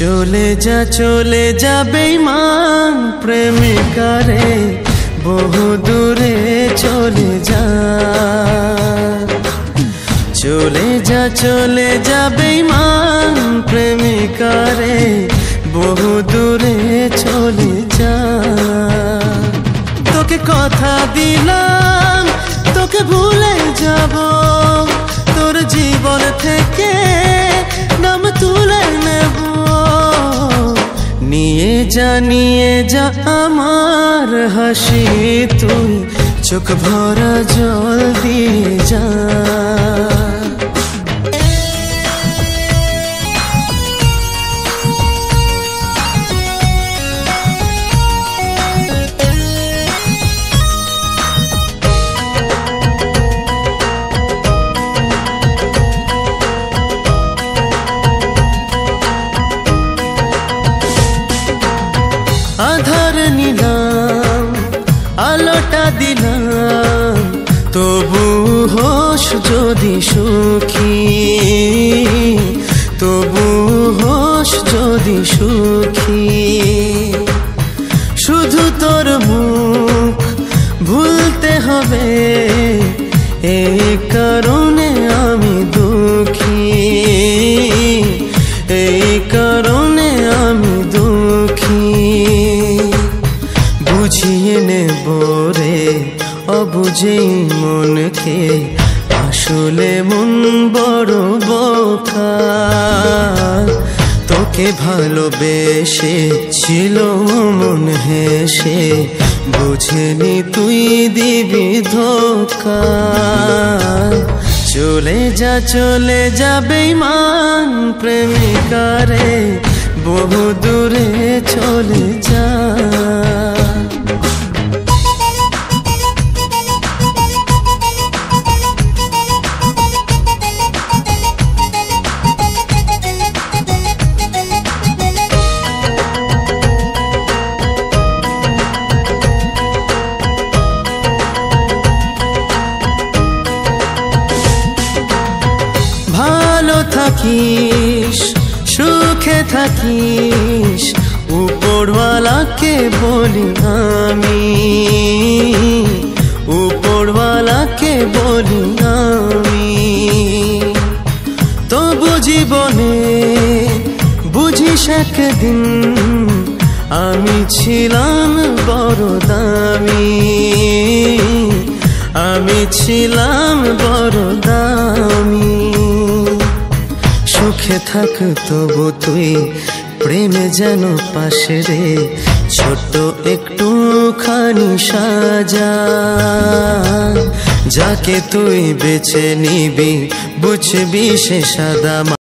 চলে যা বেঈমান প্রেমিকারে, বহু দূরে চলে যা। চলে যা বেঈমান প্রেমিকারে, বহু দূরে চলে যা। তোকে কথা দিলাম, তোকে ভুলে যাব, তোর জীবন থেকে নাম তুলে নেব। নিয়ে যা আমার হাসি, তুই চোখ ভরা জল দিয়ে যা। আধার নিলাম, আলোটা দিলাম, তবু হোস যদি সুখী, তবু হোস যদি সুখী। শুধু তোর মুখ ভুলতে হবে, এই কারণে আমি দুঃখী, এই কারণে আমি দুঃখী। বুঝিয়ে নেব রে অবুঝেই মনকে, আসলে মন বড় বোকা। তোকে ভালোবেসে ছিল মন হেসে, বুঝেনি তুই দিবি ধোঁকা। চলে যা বেঈমান প্রেমিকারে, বহু দূরে চলে যা। ভালো থাকিস, সুখে থাকিস, উপরওয়ালাকে বলি আমি, উপরওয়ালাকে বলি আমি। তবু জীবনে বুঝিস একদিন, আমি ছিলাম বড় দামি, আমি ছিলাম বড় দামি। সুখে থাক তবু তুই, প্রেমে যেন পাশে রে, ছোট্ট একটুখানি সাজা। যাকে তুই বেছে নিবি, বুঝবি সে সাদা।